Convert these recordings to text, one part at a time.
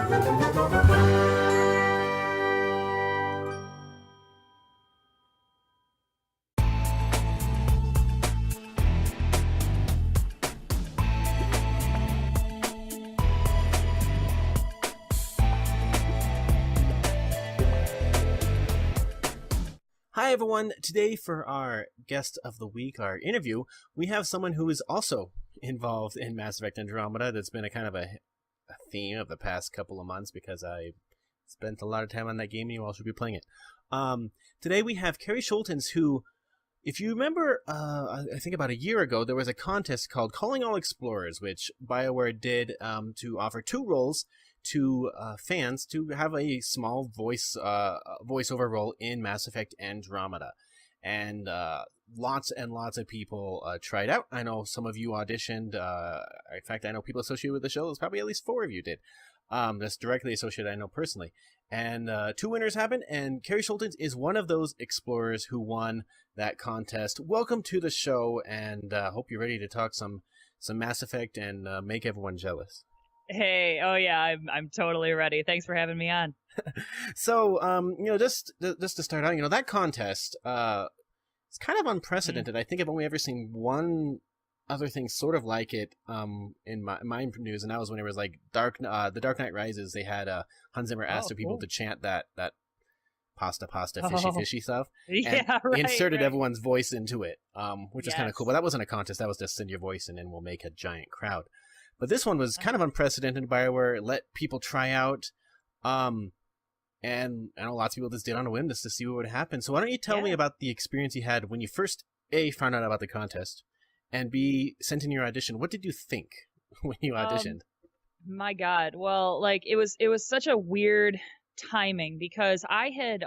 Hi everyone, today for our guest of the week, our interview, we have someone who is also involved in Mass Effect Andromeda. That's been a kind of a theme of the past couple of months because I spent a lot of time on that game and you all should be playing it. Today we have Cari Scholtens, who, if you remember, I think about a year ago, there was a contest called Calling All Explorers, which BioWare did to offer 2 roles to fans to have a small voiceover role in Mass Effect Andromeda. And lots and lots of people tried out. I know some of you auditioned. In fact, I know people associated with the show. There's probably at least 4 of you did. That's directly associated, I know personally. And 2 winners happened, and Cari Scholtens is one of those explorers who won that contest. Welcome to the show, and hope you're ready to talk some Mass Effect and make everyone jealous. Hey, oh yeah, I'm totally ready. Thanks for having me on. So, just to start out, that contest, it's kind of unprecedented. I think I've only ever seen one other thing sort of like it in my news, and that was when it was like the Dark Knight Rises. They had Hans Zimmer asked people to chant that pasta fishy stuff, and inserted everyone's voice into it, which is kind of cool. But that wasn't a contest. That was just send your voice and then we'll make a giant crowd. But this one was kind of unprecedented. BioWare let people try out, and I know lots of people just did on a whim just to see what would happen. So why don't you tell me about the experience you had when you first A, found out about the contest, and B, sent in your audition. What did you think when you auditioned? My God, well, like it was such a weird timing because I had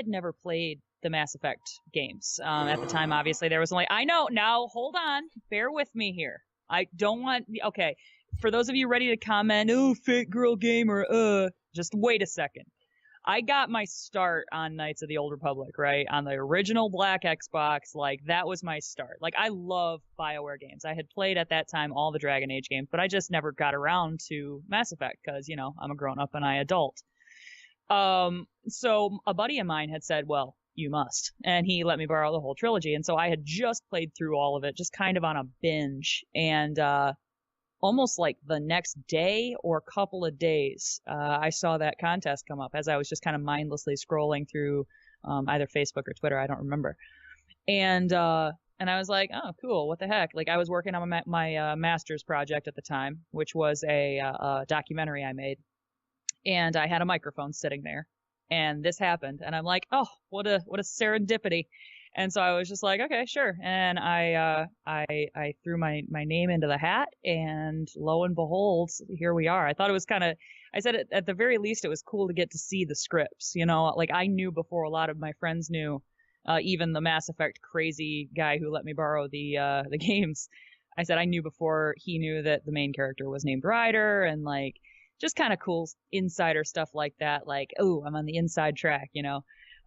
never played the Mass Effect games at the time. Obviously, there was only now. Hold on, bear with me here. I don't want... Okay, for those of you ready to comment, oh, fake girl gamer, just wait a second. I got my start on Knights of the Old Republic, right? On the original Black Xbox, like, that was my start. Like, I love BioWare games. I had played at that time all the Dragon Age games, but I just never got around to Mass Effect, because, I'm a grown-up and I adult. So a buddy of mine had said, well, you must. And he let me borrow the whole trilogy. And so I had just played through all of it, just kind of on a binge. And almost like the next day or couple of days, I saw that contest come up as I was just kind of mindlessly scrolling through either Facebook or Twitter. I don't remember. And I was like, oh, cool. What the heck? Like, I was working on my master's project at the time, which was a documentary I made. And I had a microphone sitting there. And this happened, and I'm like, oh, what a serendipity. And so I was just like, okay, sure. And I threw my name into the hat, and lo and behold, here we are. I thought it was I said at the very least, it was cool to get to see the scripts. Like I knew before a lot of my friends knew, even the Mass Effect crazy guy who let me borrow the games. I said I knew before he knew that the main character was named Ryder, and like, just kind of cool insider stuff like that. Like, oh, I'm on the inside track,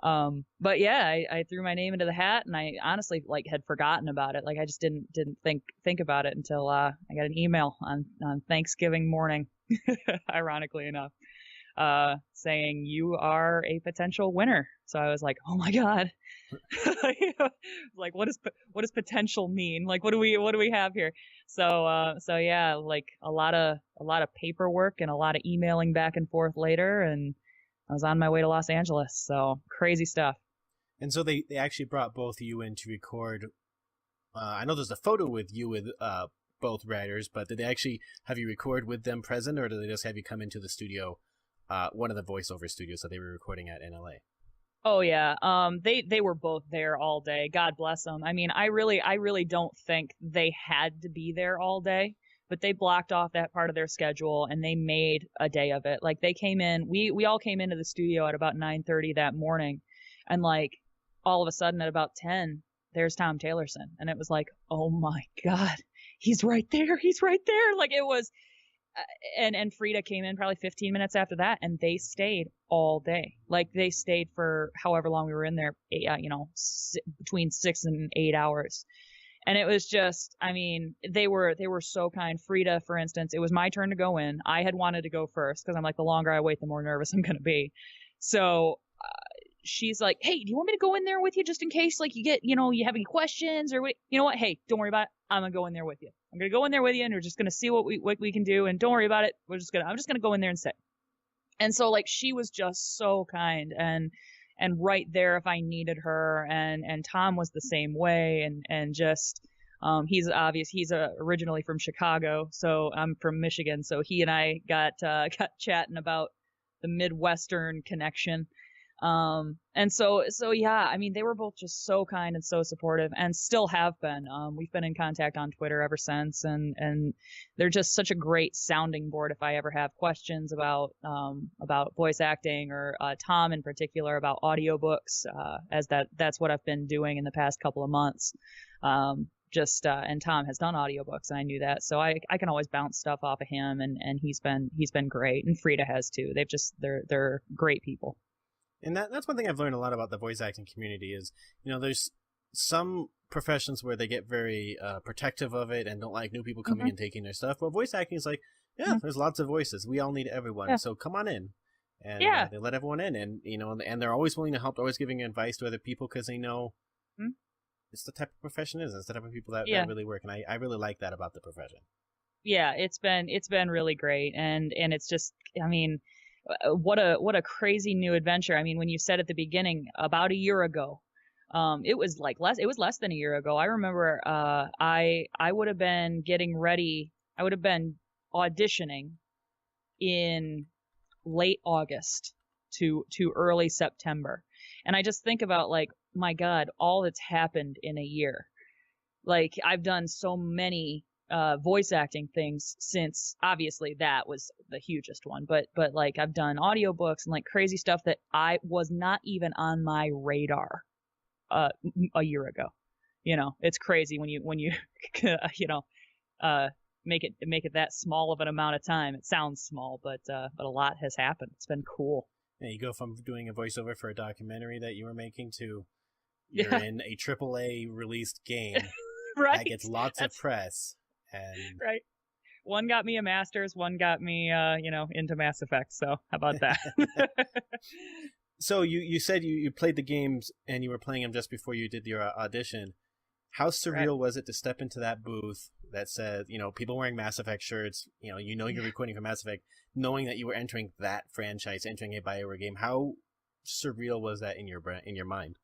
But yeah, I threw my name into the hat, and I honestly like had forgotten about it. Like I just didn't think about it until I got an email on Thanksgiving morning, ironically enough, saying you are a potential winner. So I was like, oh my God. Like, what does potential mean? Like, what do we have here? So yeah, like a lot of paperwork and a lot of emailing back and forth later, and I was on my way to Los Angeles. So crazy stuff. And so they actually brought both of you in to record. I know there's a photo with you with both writers, but did they actually have you record with them present, or did they just have you come into the studio, one of the voiceover studios that they were recording at in LA? Oh yeah. They were both there all day. God bless them. I mean, I really don't think they had to be there all day, but they blocked off that part of their schedule and they made a day of it. Like they came in, we all came into the studio at about 9:30 that morning, and like all of a sudden at about 10, there's Tom Taylorson, and it was like, oh my God, he's right there. He's right there. Like it was. And Frida came in probably 15 minutes after that, and they stayed all day. Like they stayed for however long we were in there, between 6 and 8 hours. And it was just, I mean, they were so kind. Frida, for instance, it was my turn to go in. I had wanted to go first because I'm like, the longer I wait, the more nervous I'm going to be. So she's like, hey, do you want me to go in there with you just in case, like, you get, you have any questions or you know what? Hey, don't worry about it. I'm going to go in there with you. I'm going to go in there with you and we're just going to see what we can do. And don't worry about it. I'm just going to go in there and sit. And so, like, she was just so kind and right there if I needed her. And Tom was the same way. And just, he's originally from Chicago. So I'm from Michigan. So he and I got chatting about the Midwestern connection. And so yeah, I mean, they were both just so kind and so supportive and still have been. We've been in contact on Twitter ever since, and they're just such a great sounding board if I ever have questions about voice acting or, Tom in particular about audiobooks, as that's what I've been doing in the past couple of months. And Tom has done audiobooks and I knew that. So I can always bounce stuff off of him and he's been great. And Frida has too. They're great people. And that's one thing I've learned a lot about the voice acting community is, there's some professions where they get very protective of it and don't like new people coming and taking their stuff. But voice acting is like, there's lots of voices. We all need everyone. So come on in. And they let everyone in. And, and they're always willing to help, always giving advice to other people because they know it's the type of profession it is. It's the type of people that really work. And I really like that about the profession. Yeah, it's been really great. And it's just, I mean, what a crazy new adventure. I mean, when you said at the beginning about a year ago, it was less than a year ago. I remember, I would have been getting ready. I would have been auditioning in late August to early September. And I just think about, like, my God, all that's happened in a year. Like, I've done so many voice acting things since, obviously that was the hugest one, but like I've done audiobooks and like crazy stuff that I was not even on my radar a year ago. It's crazy when you make it that small of an amount of time. It sounds small, but a lot has happened. It's been cool. Yeah, you go from doing a voiceover for a documentary that you were making to you're in a AAA released game right. that gets lots of press. And right. One got me a master's, one got me, into Mass Effect. So how about that? So you said you played the games and you were playing them just before you did your audition. How surreal was it to step into that booth that said, people wearing Mass Effect shirts, you're recording for Mass Effect, knowing that you were entering that franchise, entering a BioWare game? How surreal was that in your mind?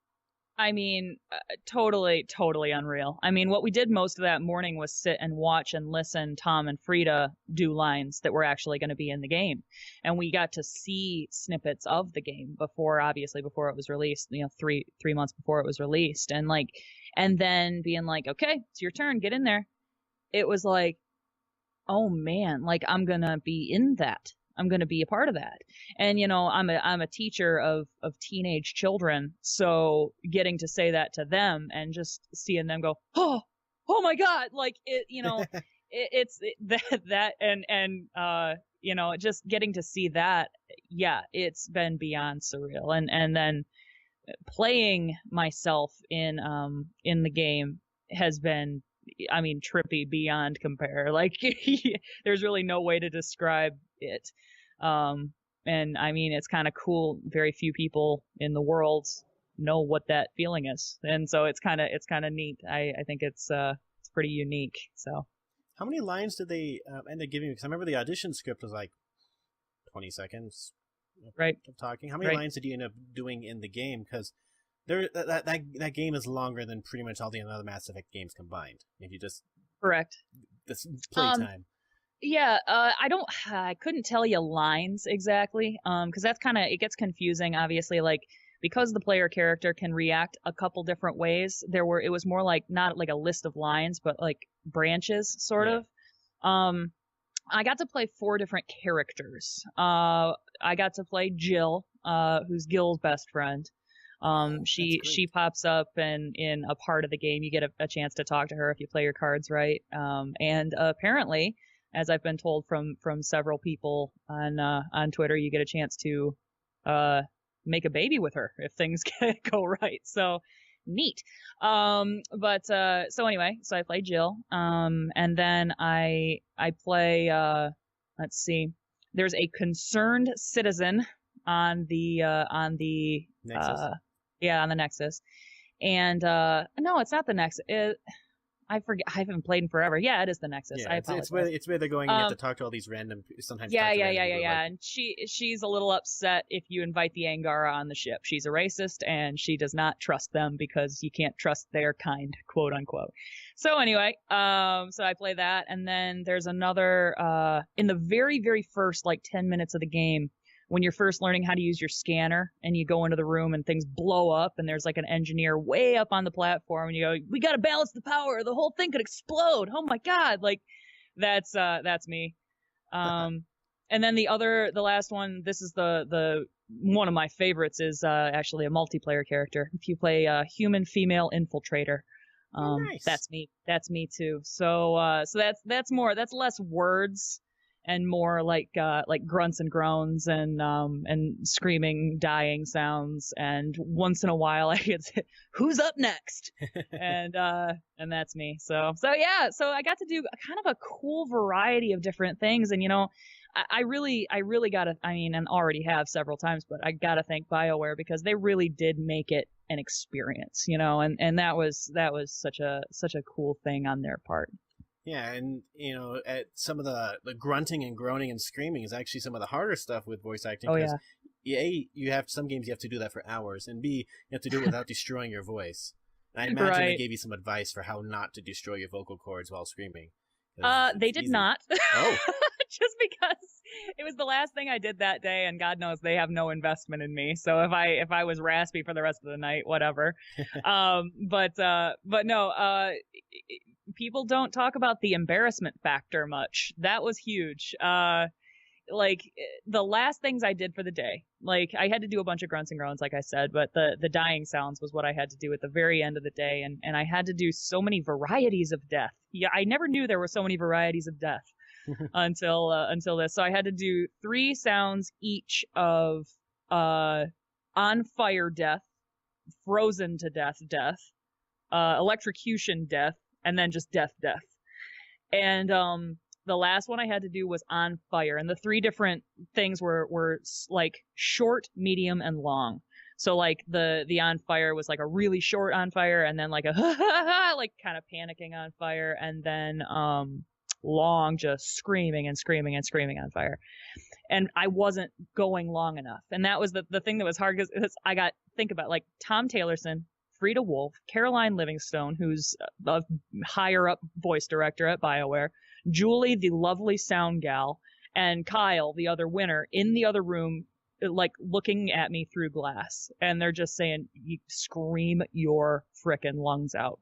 I mean, totally unreal. I mean, what we did most of that morning was sit and watch and listen Tom and Frida do lines that were actually going to be in the game. And we got to see snippets of the game before it was released, 3 months before it was released. And then being like, okay, it's your turn, get in there. It was like, oh man, like I'm going to be in that. I'm going to be a part of that. And, I'm a teacher of teenage children. So getting to say that to them and just seeing them go, oh my God, like it, just getting to see that. Yeah, it's been beyond surreal. And then playing myself in the game has been, I mean, trippy beyond compare. Like there's really no way to describe it. And I mean, it's kind of cool. Very few people in the world know what that feeling is. And so it's kind of neat. I think it's pretty unique. So how many lines did they end up giving you? Because I remember the audition script was like 20 seconds right of talking. How many lines did you end up doing in the game? Because that game is longer than pretty much all the other Mass Effect games combined. If you just correct this playtime. Yeah, I couldn't tell you lines exactly, because that's it gets confusing, obviously, like, because the player character can react a couple different ways, it was more like, not like a list of lines, but like branches, sort of. I got to play 4 different characters. I got to play Jill, who's Gil's best friend. She pops up in a part of the game. You get a chance to talk to her if you play your cards right. And apparently, as I've been told from several people on Twitter, you get a chance to make a baby with her if things go right. So Neat. So anyway, so I play Jill. And then I play, let's see, there's a concerned citizen on the Nexus? on the Nexus. And, no, it's not the Nexus. I forget. I haven't played in forever. Yeah, it is the Nexus. Yeah, I apologize. it's where they're going and you have to talk to all these random, sometimes. Yeah. And she's a little upset if you invite the Angara on the ship. She's a racist and she does not trust them because you can't trust their kind, quote unquote. So anyway, so I play that, and then there's another, in the very, very first, 10 minutes of the game, when you're first learning how to use your scanner and you go into the room and things blow up and there's an engineer way up on the platform and you go, we got to balance the power. The whole thing could explode. Oh my God. That's me. And then the last one, this is the one of my favorites, is actually a multiplayer character. If you play human female infiltrator, nice. That's me too. So that's less words and more like grunts and groans and screaming, dying sounds. And once in a while I get to, who's up next? and that's me. So yeah, so I got to do kind of a cool variety of different things. And, I really gotta, and already have several times, but I gotta thank BioWare because they really did make it an experience, and that was such a cool thing on their part. Yeah, and at some of the grunting and groaning and screaming is actually some of the harder stuff with voice acting. Oh yeah. A, you have some games you have to do that for hours, and B, you have to do it without destroying your voice. And I imagine they gave you some advice for how not to destroy your vocal cords while screaming. They did not. Oh. Just because it was the last thing I did that day, and God knows they have no investment in me. So if I was raspy for the rest of the night, whatever. But no, people don't talk about the embarrassment factor much. That was huge. The last things I did for the day, I had to do a bunch of grunts and groans, like I said, but the dying sounds was what I had to do at the very end of the day. And I had to do so many varieties of death. Yeah, I never knew there were so many varieties of death until this. So I had to do 3 sounds each of, on fire death, frozen to death, electrocution death, and then just death. And, the last one I had to do was on fire, and the 3 different things were short, medium, and long. So the on fire was a really short on fire, and then a kind of panicking on fire, and then long, just screaming on fire. And I wasn't going long enough, and that was the thing that was hard, because I got think about Tom Taylorson, Frida Wolf, Caroline Livingstone, who's a higher up voice director at BioWare, Julie, the lovely sound gal, and Kyle, the other winner, in the other room, looking at me through glass. And they're just saying, you scream your frickin' lungs out.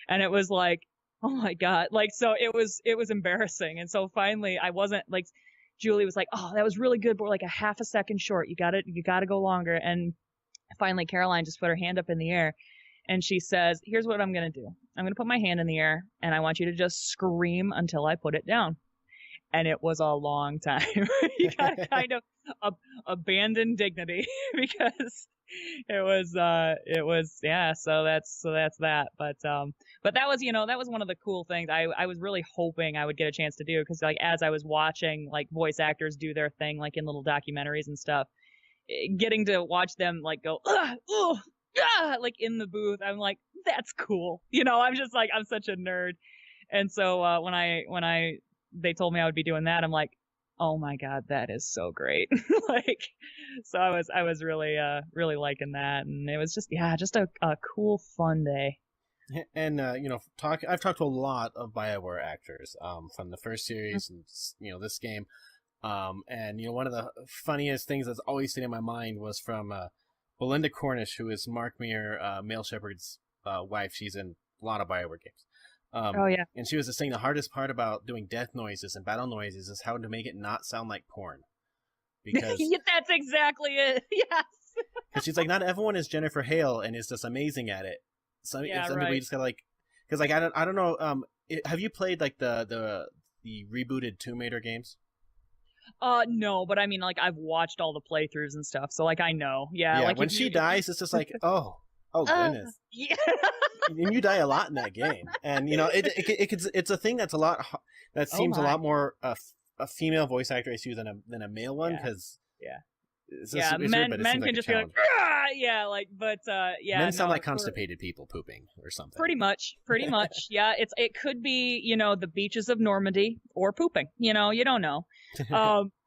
And it was oh my God. So it was embarrassing. And so finally I wasn't Julie was oh, that was really good, but we're a half a second short. You gotta go longer. And finally Caroline just put her hand up in the air. And she says, here's what I'm going to do. I'm going to put my hand in the air, and I want you to just scream until I put it down. And it was a long time. You got to kind of abandon dignity because it was, yeah, so that's that. But that was, that was one of the cool things I was really hoping I would get a chance to do, because as I was watching voice actors do their thing, in little documentaries and stuff, getting to watch them go, ooh, in the booth, I'm that's cool. I'm just I'm such a nerd. And so when they told me I would be doing that, I'm oh my God, that is so great. So I was really liking that, and it was just a cool, fun day. And I've talked to a lot of BioWare actors from the first series and this game, and one of the funniest things that's always stayed in my mind was from Belinda Cornish, who is Mark Meir, Male Shepherd's wife. She's in a lot of BioWare games. Oh, yeah. And she was just saying the hardest part about doing death noises and battle noises is how to make it not sound like porn. Because that's exactly it. Yes. Because she's not everyone is Jennifer Hale and is just amazing at it. Some people you just gotta because I don't know. Have you played the rebooted Tomb Raider games? No, but I've watched all the playthroughs and stuff, so I know. Yeah. When she dies, it's just oh, Oh goodness. Yeah. And you die a lot in that game, and it's a thing that's that Oh seems a my. lot more a female voice actor issue than a male one, Yeah. because Yeah. it's Yeah, weird, but it men seems like can a just be like, challenge. "Ah!" Yeah, like, but yeah, Men sound no, like constipated people pooping or something. pretty much. Yeah, it could be, the beaches of Normandy or pooping. You don't know.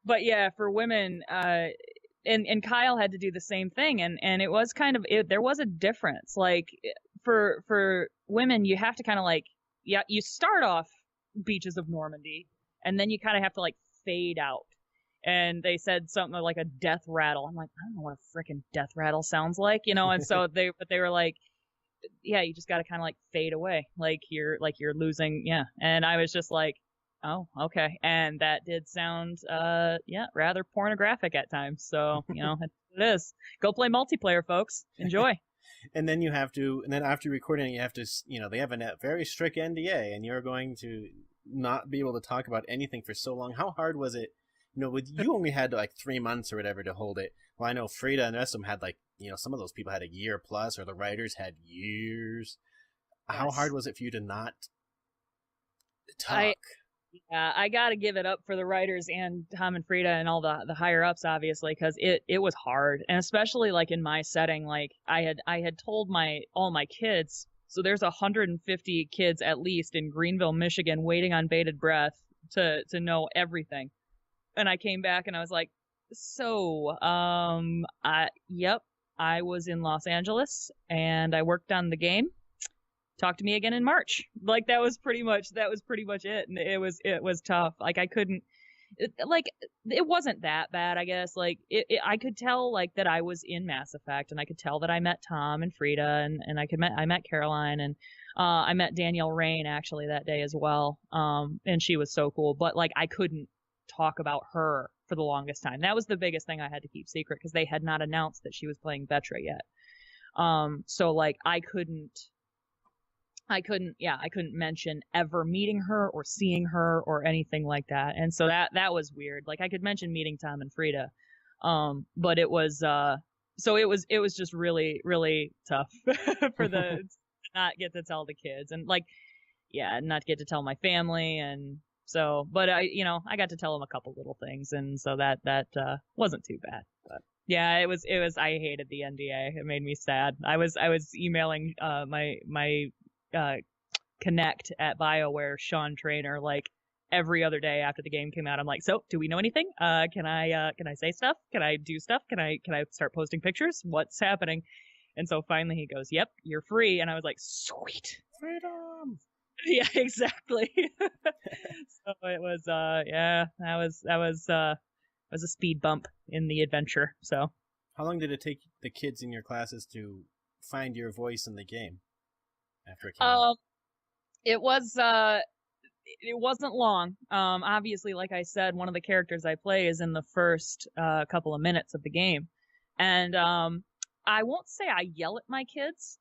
But yeah, for women, and Kyle had to do the same thing, and it was there was a difference. Like for women, you have to kind of like, yeah, you start off beaches of Normandy, and then you kind of have to like fade out. And they said something like a death rattle. I'm like, I don't know what a freaking death rattle sounds like, and so they were like, yeah, you just got to kind of like fade away, like you're losing, yeah. And I was just like, oh, okay. And that did sound, yeah, rather pornographic at times. So it is. Go play multiplayer, folks. Enjoy. And then after recording, you have to, they have a very strict NDA, and you're going to not be able to talk about anything for so long. How hard was it? With you only had like 3 months or whatever to hold it. Well, I know Frida and the rest of them had like, some of those people had a year plus, or the writers had years. Yes. How hard was it for you to not talk? I got to give it up for the writers and Tom and Frida and all the higher ups, obviously, because it was hard. And especially like in my setting, like I had told all my kids, so there's 150 kids at least in Greenville, Michigan, waiting on bated breath to know everything. And I came back and I was like, so, yep, I was in Los Angeles and I worked on the game. Talk to me again in March. Like that was pretty much it. And it was tough. Like I couldn't, it wasn't that bad, I guess. Like I could tell like that I was in Mass Effect, and I could tell that I met Tom and Frida, and I met Caroline, and I met Danielle Rain actually that day as well. And she was so cool, but like I couldn't talk about her for the longest time. That was the biggest thing I had to keep secret, because they had not announced that she was playing Vetra yet. So like I couldn't mention ever meeting her or seeing her or anything like that. And so that was weird. Like I could mention meeting Tom and Frida. But it was it was just really, really tough for the not get to tell the kids, and like, yeah, not get to tell my family. And so, but I got to tell them a couple little things, and so that wasn't too bad. But yeah, it was. I hated the NDA. It made me sad. I was emailing my Connect at BioWare, Sean Trainer, like every other day after the game came out. I'm like, so do we know anything? Can I say stuff? Can I do stuff? Can I start posting pictures? What's happening? And so finally he goes, yep, you're free. And I was like, sweet. Freedom. Yeah, exactly. So it was, yeah, that was a speed bump in the adventure. So how long did it take the kids in your classes to find your voice in the game after it came out? It wasn't long. Obviously, like I said, one of the characters I play is in the first couple of minutes of the game. And I won't say I yell at my kids.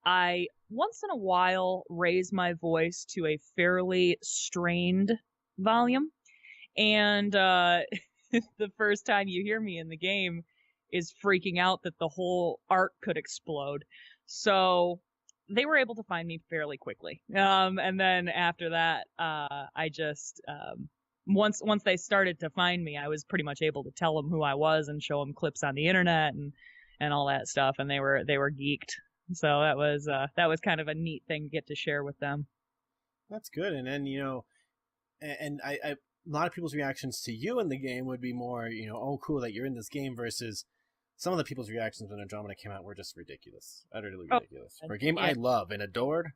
I once in a while raise my voice to a fairly strained volume. And the first time you hear me in the game is freaking out that the whole art could explode. So they were able to find me fairly quickly. And then after that, I just, once they started to find me, I was pretty much able to tell them who I was and show them clips on the internet and all that stuff. And they were geeked. So that was kind of a neat thing to get to share with them. That's good. And then, and I a lot of people's reactions to you in the game would be more, oh, cool that you're in this game, versus some of the people's reactions when Andromeda came out were just ridiculous. Utterly ridiculous. For a game I love and adored,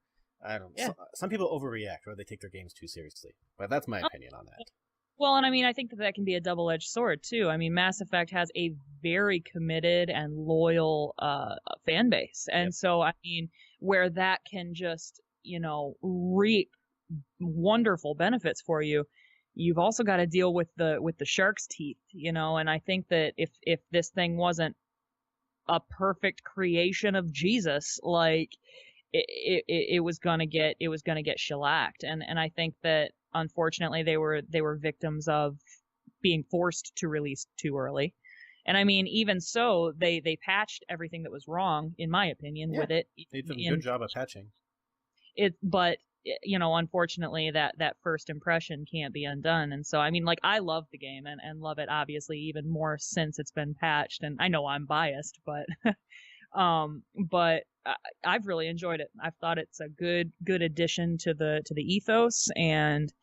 I don't. Yeah. Some people overreact, or they take their games too seriously. But that's my opinion on that. Well, and I mean, I think that can be a double-edged sword too. I mean, Mass Effect has a very committed and loyal fan base, and so I mean, where that can just reap wonderful benefits for you, you've also got to deal with the shark's teeth, and I think that if this thing wasn't a perfect creation of Jesus, like it was gonna get shellacked, and I think that unfortunately they were victims of being forced to release too early, And I mean, even so, they patched everything that was wrong, in my opinion, with it. They did a good job of patching. But unfortunately, that first impression can't be undone. And so, I mean, like, I love the game and love it obviously even more since it's been patched. And I know I'm biased, but but I've really enjoyed it. I've thought it's a good addition to the ethos, and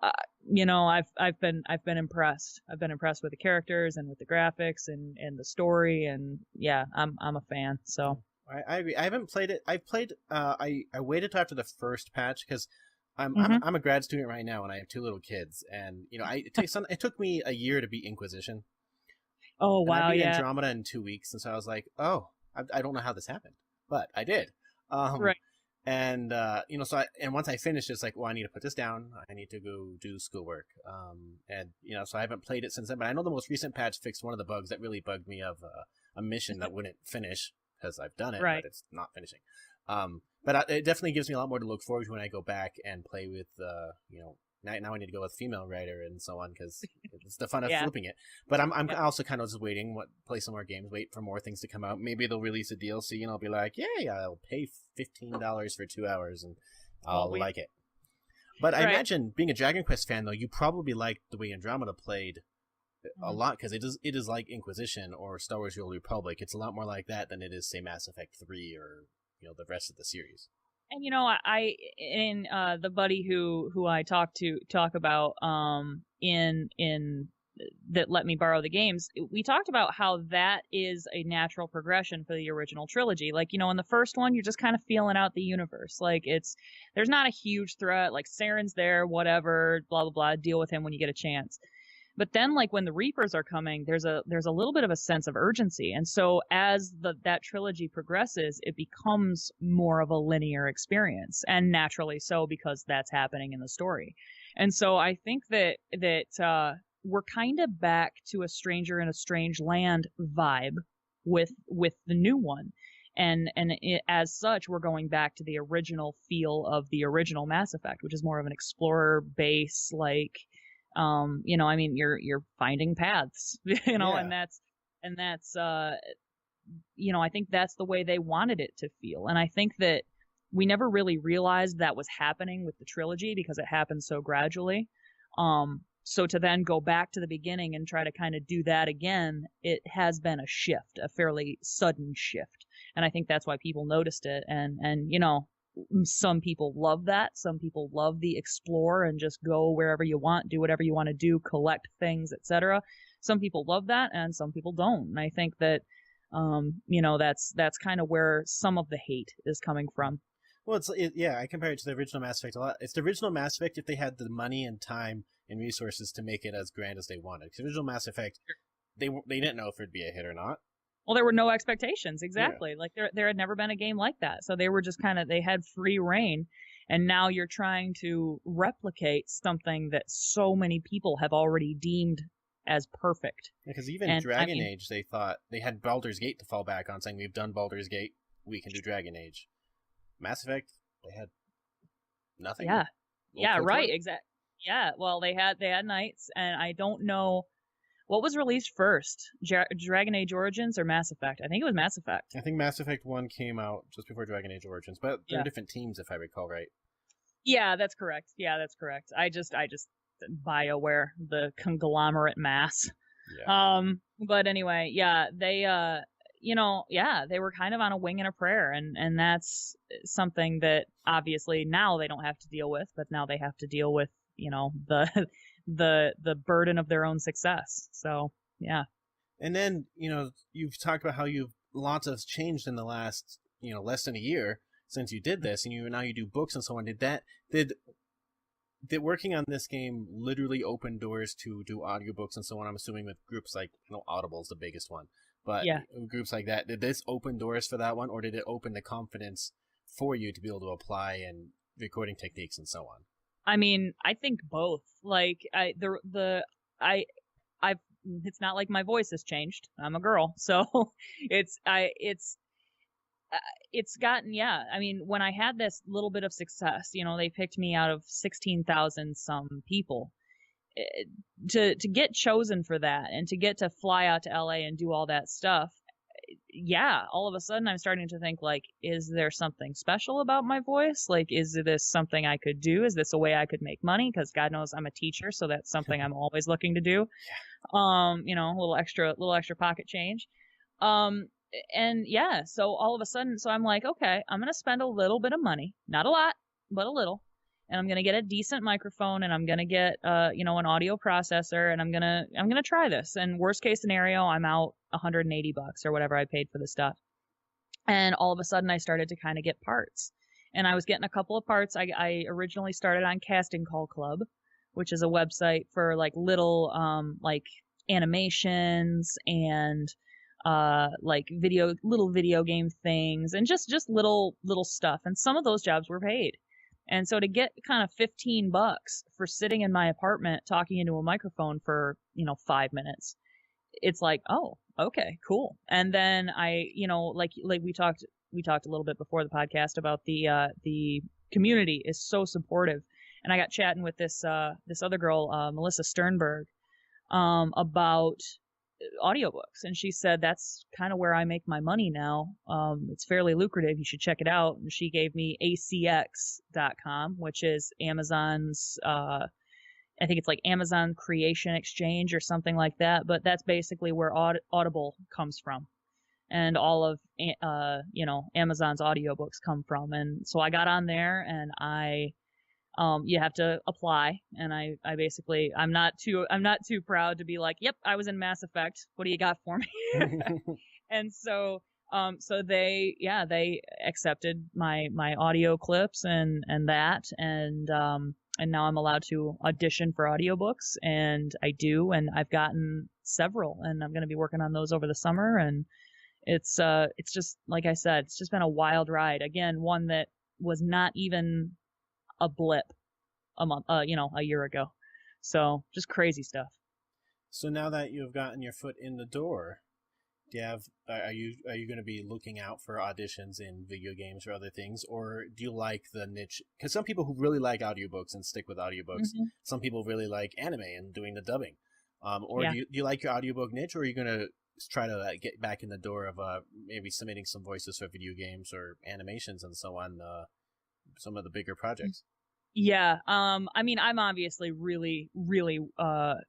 I've been impressed. I've been impressed with the characters and with the graphics and the story, and yeah, I'm a fan. So I haven't played it. I've played. I waited till after the first patch because I'm a grad student right now and I have 2 little kids, and it took me a year to beat Inquisition. Oh wow, I beat yeah. Andromeda in 2 weeks, and so I was like, oh, I don't know how this happened, but I did. Right. And and once I finished, it's like, well, I need to put this down. I need to go do schoolwork. And so I haven't played it since then. But I know the most recent patch fixed one of the bugs that really bugged me of a mission that wouldn't finish because I've done it, right. but it's not finishing. But it definitely gives me a lot more to look forward to when I go back and play with now I need to go with female writer and so on because it's the fun of flipping it. But I'm also kind of just waiting, play some more games, wait for more things to come out. Maybe they'll release a DLC and I'll be like, yay, I'll pay $15 for 2 hours and I'll like it. But I imagine being a Dragon Quest fan, though, you probably liked the way Andromeda played a lot because it is like Inquisition or Star Wars: The Old Republic. It's a lot more like that than it is, say, Mass Effect 3 or the rest of the series. And the buddy who I talk about in that let me borrow the games, we talked about how that is a natural progression for the original trilogy. Like, in the first one, you're just kind of feeling out the universe. Like, there's not a huge threat. Like, Saren's there, whatever, blah blah blah. Deal with him when you get a chance. But then, like, when the Reapers are coming, there's a little bit of a sense of urgency. And so as that trilogy progresses, it becomes more of a linear experience, and naturally so, because that's happening in the story. And so I think that we're kind of back to a Stranger in a Strange Land vibe with the new one. And as such, we're going back to the original feel of the original Mass Effect, which is more of an explorer base, like, you're finding paths, and that's I think that's the way they wanted it to feel. And I think that we never really realized that was happening with the trilogy because it happened so gradually. So to then go back to the beginning and try to kind of do that again, it has been a shift, a fairly sudden shift. And I think that's why people noticed it. And some people love that. Some people love the explore and just go wherever you want, do whatever you want to do, collect things, etc. Some people love that, and some people don't. And I think that, that's kind of where some of the hate is coming from. Well, I compare it to the original Mass Effect a lot. It's the original Mass Effect if they had the money and time and resources to make it as grand as they wanted. Because the original Mass Effect, they didn't know if it'd be a hit or not. Well, there were no expectations, exactly. Yeah. Like there had never been a game like that. So they were just they had free reign. And now you're trying to replicate something that so many people have already deemed as perfect. Because even Dragon Age, they thought they had Baldur's Gate to fall back on, saying we've done Baldur's Gate, we can do Dragon Age. Mass Effect, they had nothing. Yeah. Yeah, right, exactly. Yeah, well, they had Knights, and I don't know what was released first, Dragon Age Origins or Mass Effect? I think it was Mass Effect. I think Mass Effect 1 came out just before Dragon Age Origins, but they're different teams, if I recall right. Yeah, that's correct. I just BioWare, the conglomerate mass. Yeah. But anyway, yeah, they they were kind of on a wing and a prayer, and that's something that obviously now they don't have to deal with, but now they have to deal with, the burden of their own success. So yeah. And then you've talked about how lots has changed in the last less than a year since you did this, and now you do books and so on. Did working on this game literally open doors to do audiobooks and so on? I'm assuming with groups like Audible is the biggest one, but groups like that, did this open doors for that one, or did it open the confidence for you to be able to apply and recording techniques and so on? I mean, I think both. Like, it's not like my voice has changed. I'm a girl, so it's gotten, I mean, when I had this little bit of success, they picked me out of 16,000 some people. to get chosen for that and to get to fly out to LA and do all that stuff, yeah, all of a sudden I'm starting to think, like, is there something special about my voice? Like, is this something I could do? Is this a way I could make money? Because God knows I'm a teacher, so that's something I'm always looking to do. You know, a little extra pocket change. And yeah, so all of a sudden, so I'm like, okay, I'm going to spend a little bit of money, not a lot, but a little. And I'm going to get a decent microphone, and I'm going to get, you know, an audio processor, and I'm going to try this. And worst case scenario, I'm out $180 or whatever I paid for the stuff. And all of a sudden I started to kind of get parts, and I was getting a couple of parts. I originally started on Casting Call Club, which is a website for like little, like animations and, like little video game things and just little stuff. And some of those jobs were paid. And so to get kind of $15 for sitting in my apartment talking into a microphone for, you know, 5 minutes, it's like, oh, okay, cool. And then I, you know, like we talked a little bit before the podcast about the community is so supportive. And I got chatting with this other girl, Melissa Sternberg, about audiobooks, and she said that's kind of where I make my money now. It's fairly lucrative. You should check it out. And she gave me acx.com, which is Amazon's, I think it's like Amazon Creation Exchange or something like that, but that's basically where Audible comes from, and all of you know, Amazon's audiobooks come from. And so I got on there, and you have to apply, and I basically, I'm not too proud to be like, yep, I was in Mass Effect, what do you got for me? And so they accepted my audio clips and that, and now I'm allowed to audition for audiobooks, and I do, and I've gotten several, and I'm going to be working on those over the summer. And it's just, like I said, it's just been a wild ride. Again, one that was not even a blip a year ago. So just crazy stuff. So now that you've gotten your foot in the door, are you going to be looking out for auditions in video games or other things, or do you like the niche? Because some people who really like audiobooks and stick with audiobooks, some people really like anime and doing the dubbing. Do you like your audiobook niche, or are you going to try to get back in the door of maybe submitting some voices for video games or animations and so on, some of the bigger projects? Yeah. I mean, I'm obviously really, really,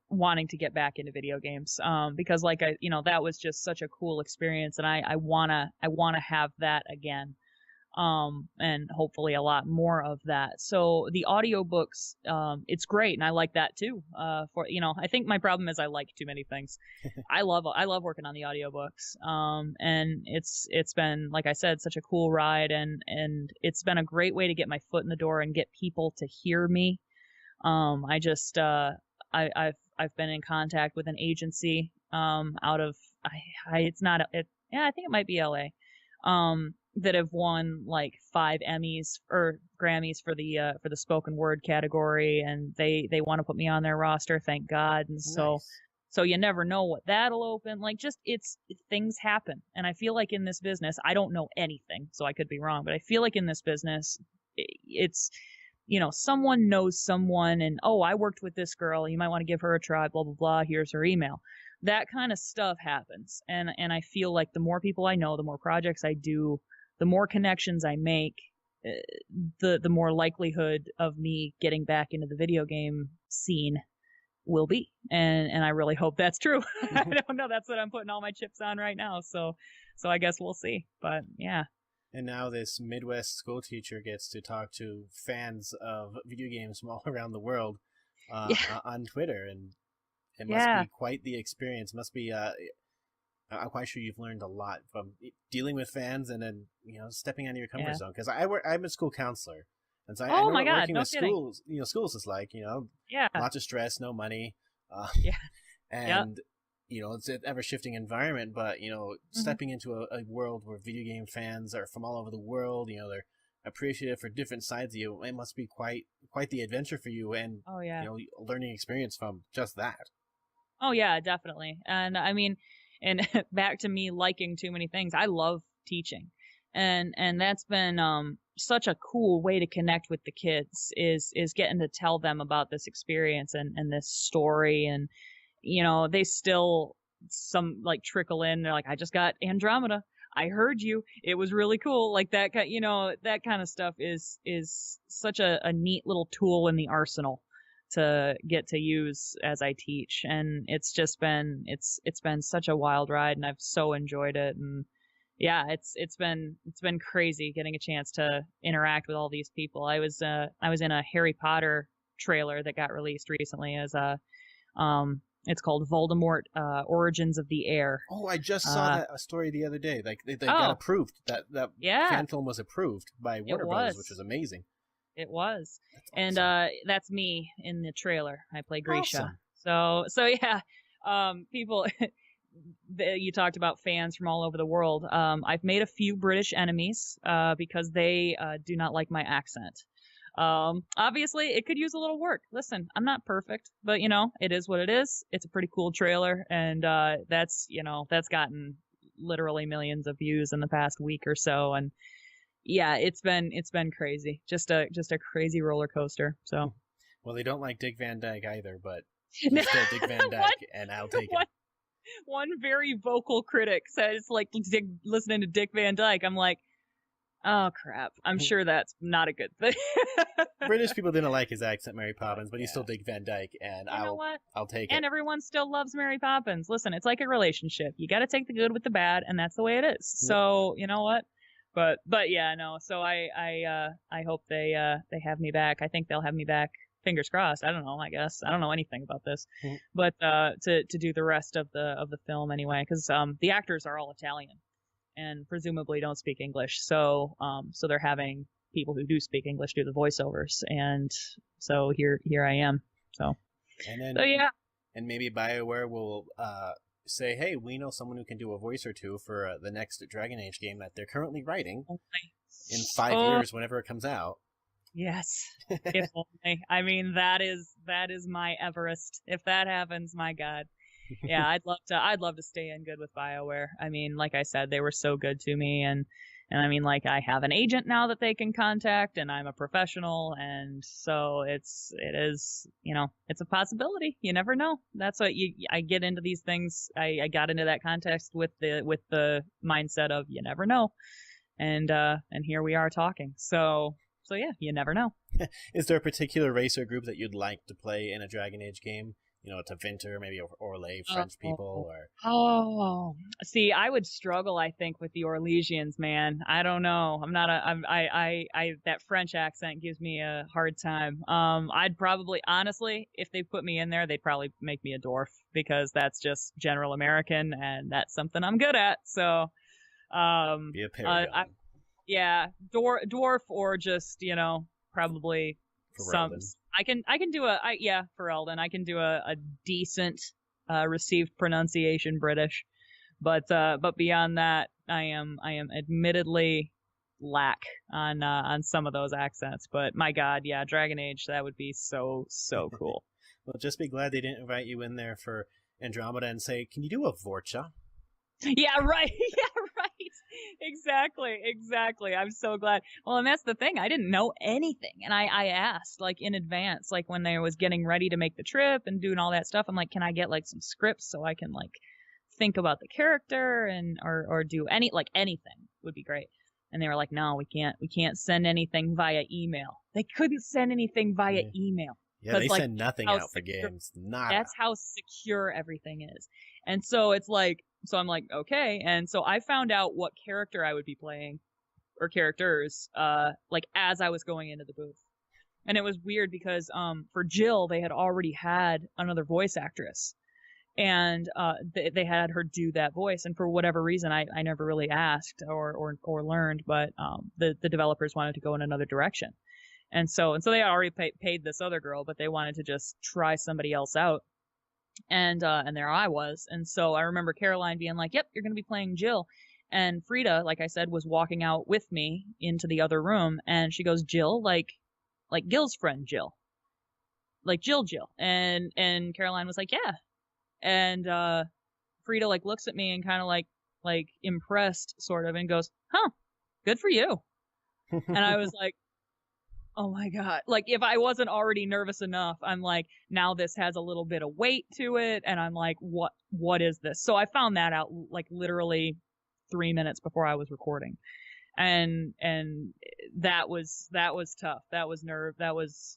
wanting to get back into video games, because that was just such a cool experience, and I wanna have that again. And hopefully a lot more of that. So the audiobooks, it's great, and I like that too. I think my problem is I like too many things. I love working on the audiobooks. And it's been, like I said, such a cool ride, and it's been a great way to get my foot in the door and get people to hear me. I've been in contact with an agency, out of, I think it might be LA. That have won like 5 Emmys or Grammys for the spoken word category, and they want to put me on their roster, thank God. And Nice. so you never know what that'll open. Like, just things happen. And I feel like in this business, I don't know anything, so I could be wrong, but I feel like in this business, it's, you know, someone knows someone, and, oh, I worked with this girl, you might want to give her a try, blah, blah, blah, here's her email. That kind of stuff happens. And I feel like the more people I know, the more projects I do, the more connections I make, the more likelihood of me getting back into the video game scene will be. And I really hope that's true. I don't know. That's what I'm putting all my chips on right now. So I guess we'll see. But yeah. And now this Midwest school teacher gets to talk to fans of video games from all around the world on Twitter. And it must be quite the experience. Must be... I'm quite sure you've learned a lot from dealing with fans and then, you know, stepping out of your comfort zone. Because I'm a school counselor, and so I know what working with schools, schools is like. You know, lots of stress, no money, and you know, it's an ever shifting environment. But you know, stepping into a world where video game fans are from all over the world, you know, they're appreciative for different sides of you. It must be quite the adventure for you, and you know, learning experience from just that. Oh yeah, definitely. And I mean. And back to me liking too many things. I love teaching, and that's been such a cool way to connect with the kids is getting to tell them about this experience and this story. And they still some like trickle in. They're like, I just got Andromeda. I heard you. It was really cool. Like that that kind of stuff is such a neat little tool in the arsenal to get to use as I teach. And it's just been it's been such a wild ride, and I've so enjoyed it. And yeah, it's been crazy getting a chance to interact with all these people. I was in a Harry Potter trailer that got released recently as a it's called Voldemort Origins of the Air. Oh, I just saw that story the other day. Like they got approved. That fan film was approved by Warner Brothers, which is amazing. It was. That's awesome. And that's me in the trailer. I play Grisha. Awesome. So yeah, people you talked about fans from all over the world. I've made a few British enemies because they do not like my accent. Obviously it could use a little work. Listen, I'm not perfect, but it is what it is. It's a pretty cool trailer, and that's gotten literally millions of views in the past week or so. And yeah, it's been crazy. Just a crazy roller coaster. So well, they don't like Dick Van Dyke either, but he's still Dick Van Dyke, and I'll take it. One very vocal critic says, like, listening to Dick Van Dyke, I'm like, oh crap, I'm sure that's not a good thing. British people didn't like his accent, Mary Poppins, but he's still Dick Van Dyke, and I'll take it. And everyone still loves Mary Poppins. Listen, it's like a relationship. You got to take the good with the bad, and that's the way it is. So you know what? But yeah, no. So I hope they have me back. I think they'll have me back. Fingers crossed. I don't know. I guess I don't know anything about this, but to do the rest of the film anyway, because the actors are all Italian and presumably don't speak English. So they're having people who do speak English do the voiceovers, and so here I am. So yeah, and maybe BioWare will say, hey, we know someone who can do a voice or two for the next Dragon Age game that they're currently writing in 5 years, whenever it comes out. Yes, if only. I mean, that is my Everest. If that happens, my God. Yeah, I'd love to stay in good with BioWare. I mean, like I said, they were so good to me, and I mean, like, I have an agent now that they can contact, and I'm a professional, and so it is, it's a possibility. You never know. That's what I get into these things. I got into that context with the mindset of you never know, and here we are talking. So yeah, you never know. Is there a particular race or group that you'd like to play in a Dragon Age game? Tevinter, maybe Orlais, French people, or... Oh, see, I would struggle, I think, with the Orlesians, man. I don't know. I'm not that French accent gives me a hard time. I'd probably, honestly, if they put me in there, they'd probably make me a dwarf, because that's just general American, and that's something I'm good at, so... Be a paragon. Yeah, dwarf, or just, probably some... I can do for Eldon. I can do a decent received pronunciation British, but beyond that, I am admittedly lack on some of those accents. But my God, yeah, Dragon Age, that would be so cool. Well, just be glad they didn't invite you in there for Andromeda and say, "Can you do a Vorcha?" Yeah, right. Yeah, right. Exactly. I'm so glad. Well, and that's the thing. I didn't know anything. And I asked, like, in advance, like, when I was getting ready to make the trip and doing all that stuff, I'm like, can I get, like, some scripts so I can, like, think about the character and or do anything would be great. And they were like, no, we can't send anything via email. They couldn't send anything via email. Yeah, they send nothing out for games. Nada. That's how secure everything is. And so it's like, so I'm like, okay. And so I found out what character I would be playing, or characters, like, as I was going into the booth. And it was weird because, for Jill, they had already had another voice actress. And, they had her do that voice. And for whatever reason, I never really asked or learned, but, the developers wanted to go in another direction. And so they already paid this other girl, but they wanted to just try somebody else out. And there I was. And so I remember Caroline being like, yep, you're going to be playing Jill. And Frida, like I said, was walking out with me into the other room. And she goes, Jill, like Gil's friend, Jill. Like Jill. And Caroline was like, yeah. And Frida, like, looks at me and kind of like impressed, sort of, and goes, huh, good for you. And I was like, oh my God. Like, if I wasn't already nervous enough, I'm like, now this has a little bit of weight to it. And I'm like, what is this? So I found that out like literally 3 minutes before I was recording. And that was tough. That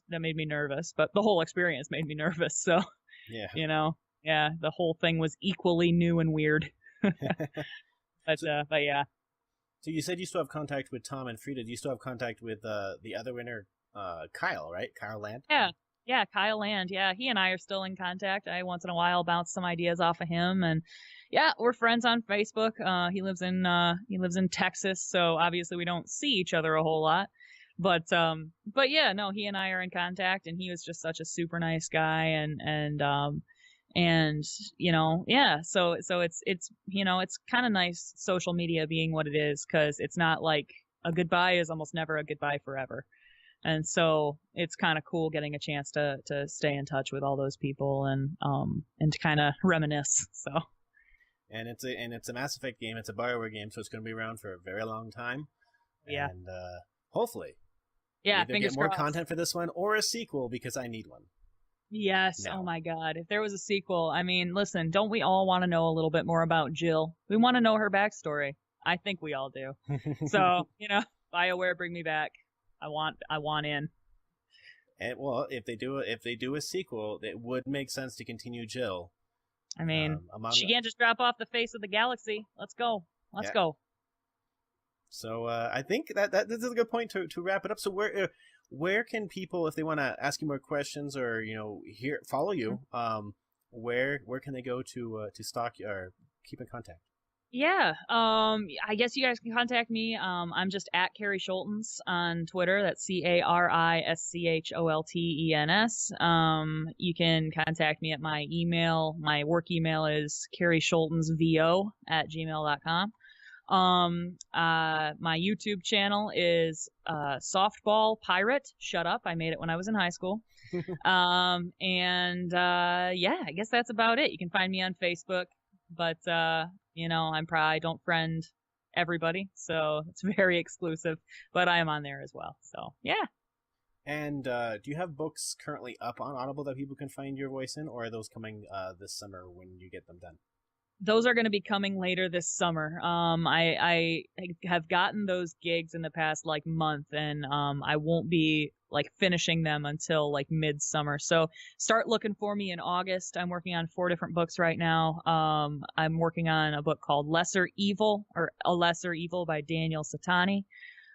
made me nervous, but the whole experience made me nervous. So, yeah, the whole thing was equally new and weird. But yeah. So you said you still have contact with Tom and Frida. Do you still have contact with the other winner, Kyle, right? Kyle Land? Yeah, Kyle Land. Yeah, he and I are still in contact. I once in a while bounce some ideas off of him, and yeah, we're friends on Facebook. He lives in Texas, so obviously we don't see each other a whole lot. But yeah, no, he and I are in contact, and he was just such a super nice guy, and yeah, so it's it's kind of nice social media being what it is, because it's not like a goodbye is almost never a goodbye forever. And so it's kind of cool getting a chance to stay in touch with all those people and to kind of reminisce. So. And it's a Mass Effect game. It's a BioWare game, so it's going to be around for a very long time. Yeah. And hopefully, yeah, either get more content for this one or a sequel, because I need one. Yes. No. Oh my God. If there was a sequel, I mean, listen, don't we all want to know a little bit more about Jill? We want to know her backstory. I think we all do. So, BioWare, bring me back. I want in. And well, if they do a sequel, it would make sense to continue Jill. I mean, she can't just drop off the face of the galaxy. Let's go. Let's go. So I think that this is a good point to wrap it up. So where can people, if they want to ask you more questions or follow you, where can they go to stalk you or keep in contact? Yeah, I guess you guys can contact me. I'm just at Cari Scholtens on Twitter. That's CariScholtens. You can contact me at my email. My work email is carischoltensvo@gmail.com. My YouTube channel is Softball Pirate. Shut up! I made it when I was in high school. Yeah, I guess that's about it. You can find me on Facebook, but I don't friend everybody, so it's very exclusive, but I am on there as well. So yeah. And do you have books currently up on Audible that people can find your voice in, or are those coming this summer when you get them done? Those are going to be coming later this summer. I have gotten those gigs in the past month, and I won't be finishing them until midsummer. So start looking for me in August. I'm working on 4 different books right now. I'm working on a book called Lesser Evil, or A Lesser Evil by Daniel Satani.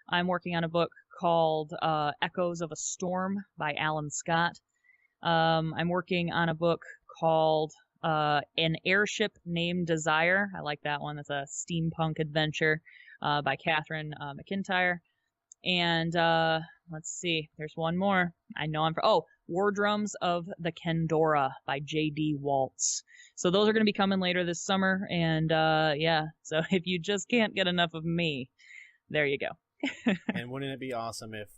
I'm working on a book called Echoes of a Storm by Alan Scott. I'm working on a book called An Airship Named Desire. I like that one. That's a steampunk adventure by Catherine McIntyre. And let's see, there's one more. I know War Drums of the Kendora by J.D. Waltz. So those are going to be coming later this summer. And so if you just can't get enough of me, there you go. And wouldn't it be awesome if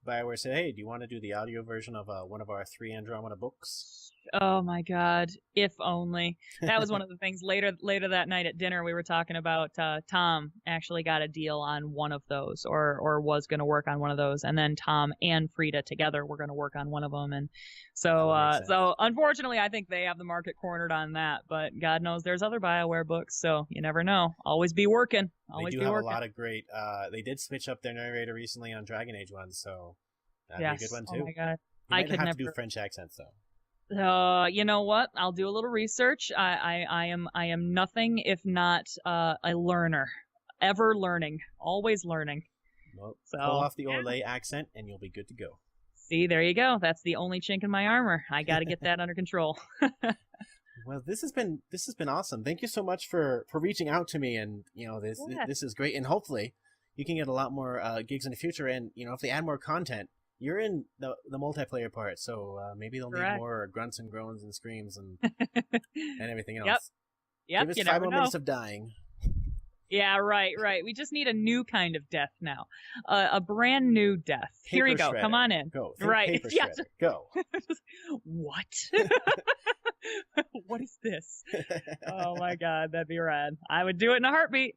BioWare said, hey, do you want to do the audio version of one of our 3 Andromeda books? Oh my God, if only. That was one of the things later that night at dinner we were talking about. Tom actually got a deal on one of those, or was going to work on one of those, and then Tom and Frida together were going to work on one of them. And so unfortunately, I think they have the market cornered on that. But God knows there's other BioWare books, so you never know. Always be working. They do have a lot of great. They did switch up their narrator recently on Dragon Age ones, so that'd be a good one too. Oh my God, I could have to do French accents though. You know what? I'll do a little research. I am nothing if not a learner, ever learning, always learning. Well, pull off the Orlais accent, and you'll be good to go. See, there you go. That's the only chink in my armor. I got to get that under control. Well, this has been awesome. Thank you so much for reaching out to me, and this is great, and hopefully you can get a lot more gigs in the future. And if they add more content. You're in the multiplayer part, so maybe they'll need more grunts and groans and screams and and everything else. Yep. Give us 5 more minutes of dying. Yeah, right. We just need a new kind of death now, a brand new death. Here we go. Come on in. Go. Right. Yes. Go. What? What is this? Oh my God, that'd be rad. I would do it in a heartbeat.